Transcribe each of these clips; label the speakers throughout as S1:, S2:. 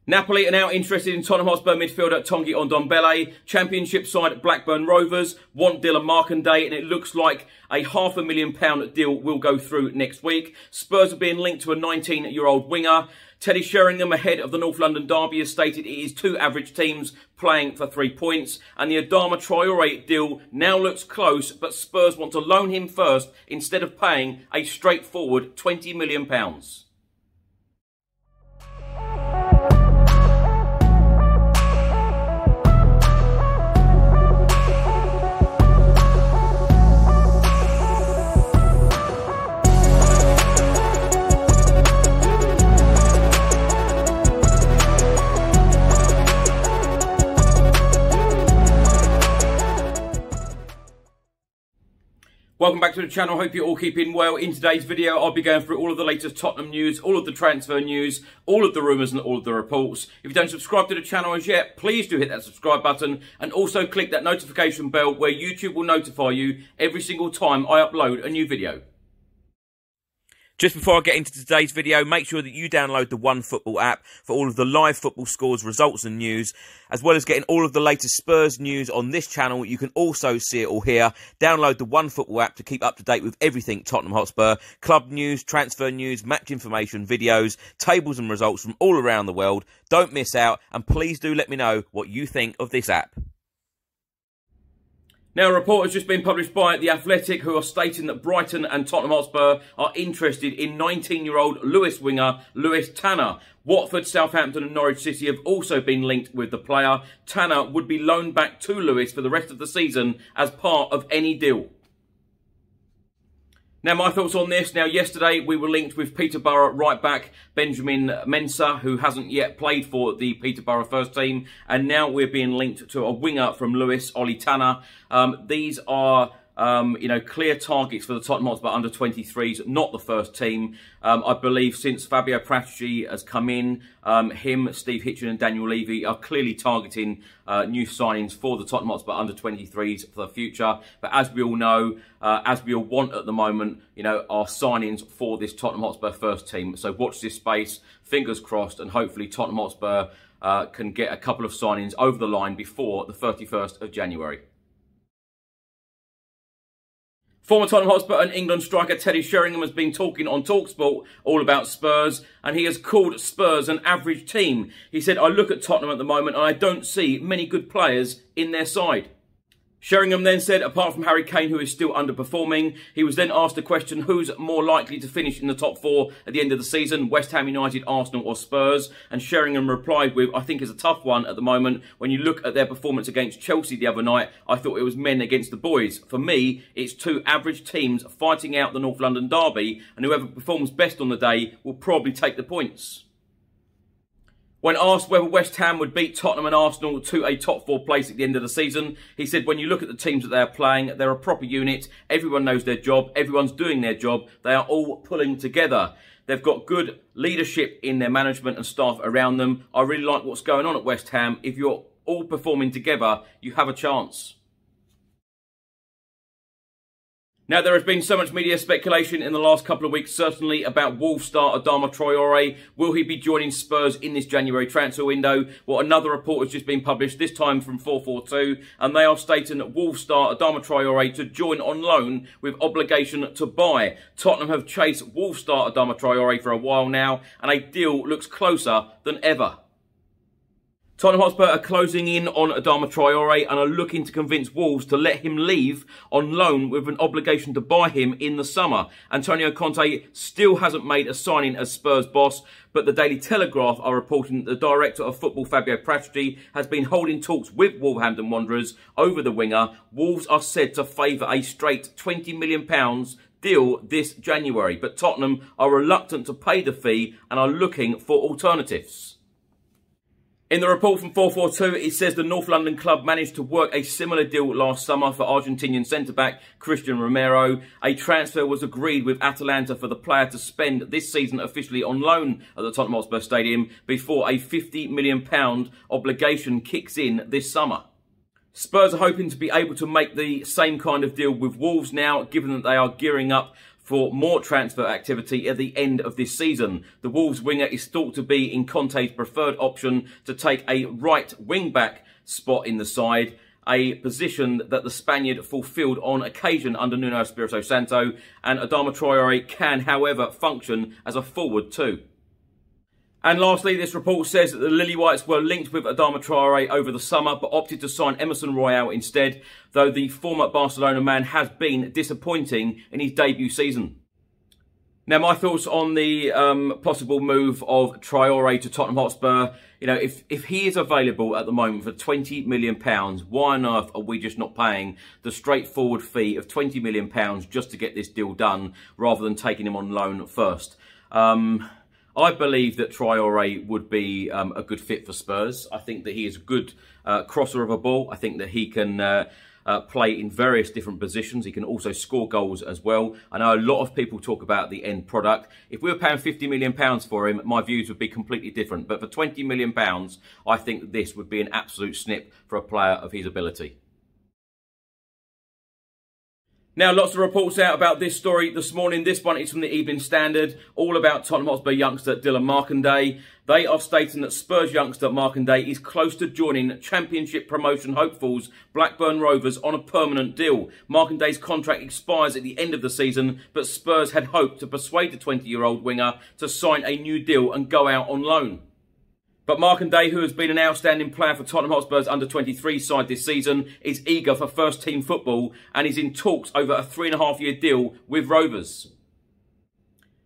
S1: Napoli are now interested in Tottenham Hotspur midfielder Tanguy Ndombele. Championship side Blackburn Rovers want Dylan Markanday, and it looks like a £500,000 deal will go through next week. Spurs are being linked to a 19-year-old winger. Teddy Sheringham, ahead of the North London derby, has stated it is two average teams playing for 3 points. And the Adama Traore deal now looks close, but Spurs want to loan him first instead of paying a straightforward £20 million. Welcome back to the channel. Hope you're all keeping well. In today's video, I'll be going through all of the latest Tottenham news, all of the transfer news, all of the rumours and all of the reports. If you don't subscribe to the channel as yet, please do hit that subscribe button and also click that notification bell where YouTube will notify you every single time I upload a new video. Just before I get into today's video, make sure that you download the OneFootball app for all of the live football scores, results and news, as well as getting all of the latest Spurs news on this channel. You can also see it all here. Download the OneFootball app to keep up to date with everything Tottenham Hotspur, club news, transfer news, match information, videos, tables and results from all around the world. Don't miss out, and please do let me know what you think of this app. Now, a report has just been published by The Athletic, who are stating that Brighton and Tottenham Hotspur are interested in 19-year-old Lewis winger Lewis Tanner. Watford, Southampton and Norwich City have also been linked with the player. Tanner would be loaned back to Lewis for the rest of the season as part of any deal. Now, my thoughts on this. Now, yesterday we were linked with Peterborough right-back Benjamin Mensah, who hasn't yet played for the Peterborough first team. And now we're being linked to a winger from Lewis, Ollie Tanner. These are clear targets for the Tottenham Hotspur under-23s, not the first team. I believe since FABRIZIO has come in, him, Steve Hitchen and Daniel Levy are clearly targeting new signings for the Tottenham Hotspur under-23s for the future. But as we all know, as we all want at the moment, are signings for this Tottenham Hotspur first team. So watch this space, fingers crossed, and hopefully Tottenham Hotspur can get a couple of signings over the line before the 31st of January. Former Tottenham Hotspur and England striker Teddy Sheringham has been talking on TalkSport all about Spurs, and he has called Spurs an average team. He said, "I look at Tottenham at the moment and I don't see many good players in their side." Sheringham then said, apart from Harry Kane, who is still underperforming, he was then asked the question, who's more likely to finish in the top four at the end of the season, West Ham United, Arsenal or Spurs? And Sheringham replied with, I think it's a tough one at the moment. When you look at their performance against Chelsea the other night, I thought it was men against the boys. For me, it's two average teams fighting out the North London derby, and whoever performs best on the day will probably take the points. When asked whether West Ham would beat Tottenham and Arsenal to a top four place at the end of the season, he said, when you look at the teams that they are playing, they're a proper unit. Everyone knows their job. Everyone's doing their job. They are all pulling together. They've got good leadership in their management and staff around them. I really like what's going on at West Ham. If you're all performing together, you have a chance. Now, there has been so much media speculation in the last couple of weeks, certainly about Wolves star Adama Traore. Will he be joining Spurs in this January transfer window? Well, another report has just been published, this time from 442, and they are stating that Wolves star Adama Traore to join on loan with obligation to buy. Tottenham have chased Wolves star Adama Traore for a while now, and a deal looks closer than ever. Tottenham Hotspur are closing in on Adama Traore and are looking to convince Wolves to let him leave on loan with an obligation to buy him in the summer. Antonio Conte still hasn't made a signing as Spurs boss, but the Daily Telegraph are reporting that the director of football, FABRIZIO, has been holding talks with Wolverhampton Wanderers over the winger. Wolves are said to favour a straight £20 million deal this January, but Tottenham are reluctant to pay the fee and are looking for alternatives. In the report from 442, it says the North London club managed to work a similar deal last summer for Argentinian centre-back Christian Romero. A transfer was agreed with Atalanta for the player to spend this season officially on loan at the Tottenham Hotspur Stadium before a £50 million obligation kicks in this summer. Spurs are hoping to be able to make the same kind of deal with Wolves now, given that they are gearing up for more transfer activity at the end of this season. The Wolves winger is thought to be in Conte's preferred option to take a right wing-back spot in the side, a position that the Spaniard fulfilled on occasion under Nuno Espirito Santo, and Adama Traore can, however, function as a forward too. And lastly, this report says that the Lily Whites were linked with Adama Traore over the summer, but opted to sign Emerson Royal instead, though the former Barcelona man has been disappointing in his debut season. Now, my thoughts on the possible move of Traore to Tottenham Hotspur. You know, if he is available at the moment for £20 million, why on earth are we just not paying the straightforward fee of £20 million just to get this deal done, rather than taking him on loan first? I believe that Traore would be a good fit for Spurs. I think that he is a good crosser of a ball. I think that he can play in various different positions. He can also score goals as well. I know a lot of people talk about the end product. If we were paying £50 million for him, my views would be completely different. But for £20 million, I think this would be an absolute snip for a player of his ability. Now, lots of reports out about this story this morning. This one is from the Evening Standard, all about Tottenham Hotspur youngster Dylan Markanday. They are stating that Spurs youngster Markanday is close to joining Championship promotion hopefuls Blackburn Rovers on a permanent deal. Markanday's contract expires at the end of the season, but Spurs had hoped to persuade the 20-year-old winger to sign a new deal and go out on loan. But Markanday, who has been an outstanding player for Tottenham Hotspur's under-23 side this season, is eager for first-team football and is in talks over a 3.5-year deal with Rovers.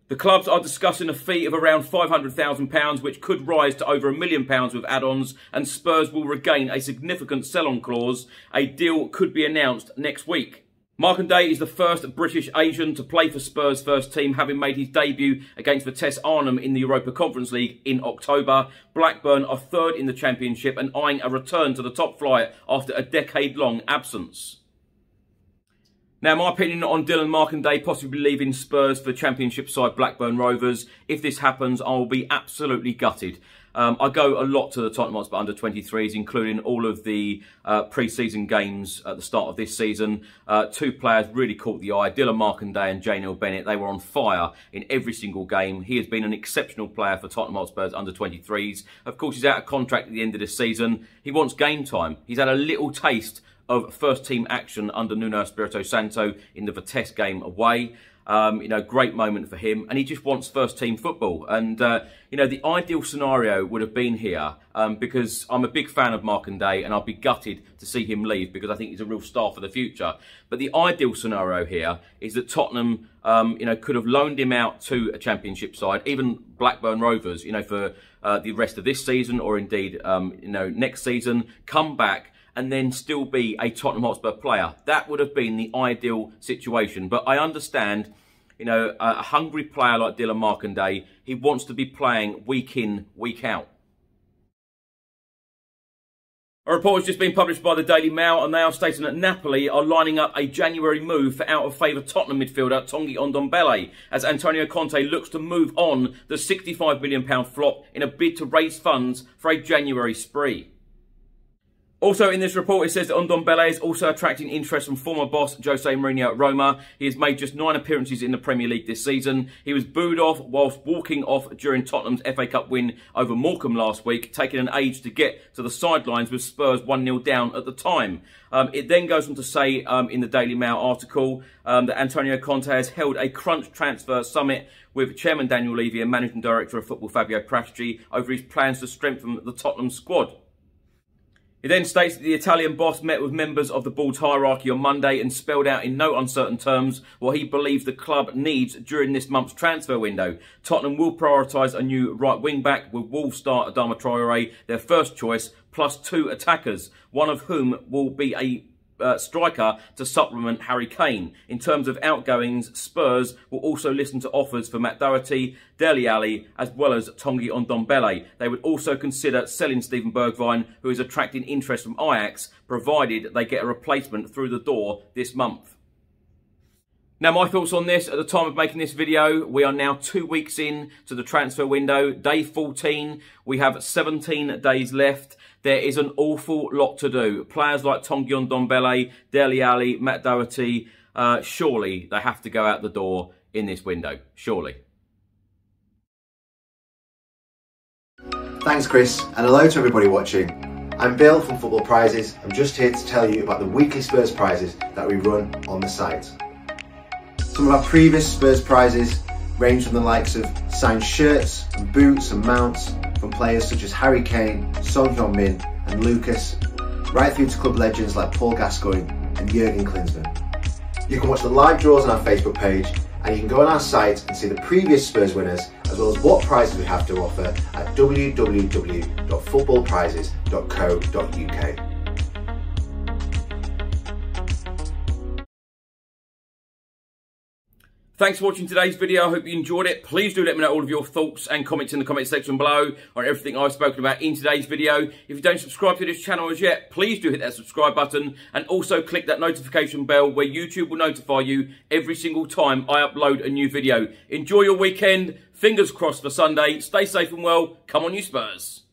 S1: The clubs are discussing a fee of around £500,000, which could rise to over £1 million with add-ons, and Spurs will regain a significant sell-on clause. A deal could be announced next week. Markanday is the first British Asian to play for Spurs' first team, having made his debut against Vitesse Arnhem in the Europa Conference League in October. Blackburn are third in the Championship and eyeing a return to the top flight after a decade-long absence. Now, my opinion on Dylan Markanday possibly leaving Spurs for Championship side Blackburn Rovers. If this happens, I will be absolutely gutted. I go a lot to the Tottenham Hotspur under-23s, including all of the pre-season games at the start of this season. Two players really caught the eye, Dylan Markanday and J. Bennett. They were on fire in every single game. He has been an exceptional player for Tottenham Hotspur's under-23s. Of course, he's out of contract at the end of this season. He wants game time. He's had a little taste of first-team action under Nuno Espirito Santo in the Vitesse game away. You know, great moment for him, and he just wants first-team football. And, you know, the ideal scenario would have been here, because I'm a big fan of Markanday, and I'll be gutted to see him leave because I think he's a real star for the future. But the ideal scenario here is that Tottenham, you know, could have loaned him out to a Championship side, even Blackburn Rovers, you know, for the rest of this season, or indeed, you know, next season, come back and then still be a Tottenham Hotspur player. That would have been the ideal situation. But I understand, you know, a hungry player like Dylan Markanday, he wants to be playing week in, week out. A report has just been published by the Daily Mail, and they are stating that Napoli are lining up a January move for out-of-favour Tottenham midfielder Tanguy Ndombele, as Antonio Conte looks to move on the £65 million flop in a bid to raise funds for a January spree. Also in this report, it says that Ndombele is also attracting interest from former boss Jose Mourinho at Roma. He has made just 9 appearances in the Premier League this season. He was booed off whilst walking off during Tottenham's FA Cup win over Morecambe last week, taking an age to get to the sidelines with Spurs 1-0 down at the time. It then goes on to say in the Daily Mail article that Antonio Conte has held a crunch transfer summit with Chairman Daniel Levy and Managing Director of Football Fabio Prasci over his plans to strengthen the Tottenham squad. It then states that the Italian boss met with members of the board's hierarchy on Monday and spelled out in no uncertain terms what he believes the club needs during this month's transfer window. Tottenham will prioritise a new right wing-back, with Wolves star Adama Traore their first choice, plus 2 attackers, one of whom will be a striker to supplement Harry Kane. In terms of outgoings, Spurs will also listen to offers for Matt Doherty, Dele Alli, as well as Tanguy Ndombele. They would also consider selling Steven Bergwijn, who is attracting interest from Ajax, provided they get a replacement through the door this month. Now, my thoughts on this at the time of making this video, we are now 2 weeks in to the transfer window, day 14. We have 17 days left. There is an awful lot to do. Players like Tanguy Ndombele, Dele Alli, Matt Doherty, surely they have to go out the door in this window, surely.
S2: Thanks Chris, and hello to everybody watching. I'm Bill from Football Prizes. I'm just here to tell you about the weekly Spurs prizes that we run on the site. Some of our previous Spurs prizes range from the likes of signed shirts and boots and mounts from players such as Harry Kane, Son Heung-min and Lucas, right through to club legends like Paul Gascoigne and Jurgen Klinsmann. You can watch the live draws on our Facebook page, and you can go on our site and see the previous Spurs winners as well as what prizes we have to offer at www.footballprizes.co.uk.
S1: Thanks for watching today's video. I hope you enjoyed it. Please do let me know all of your thoughts and comments in the comment section below on everything I've spoken about in today's video. If you don't subscribe to this channel as yet, please do hit that subscribe button and also click that notification bell where YouTube will notify you every single time I upload a new video. Enjoy your weekend. Fingers crossed for Sunday. Stay safe and well. Come on, you Spurs.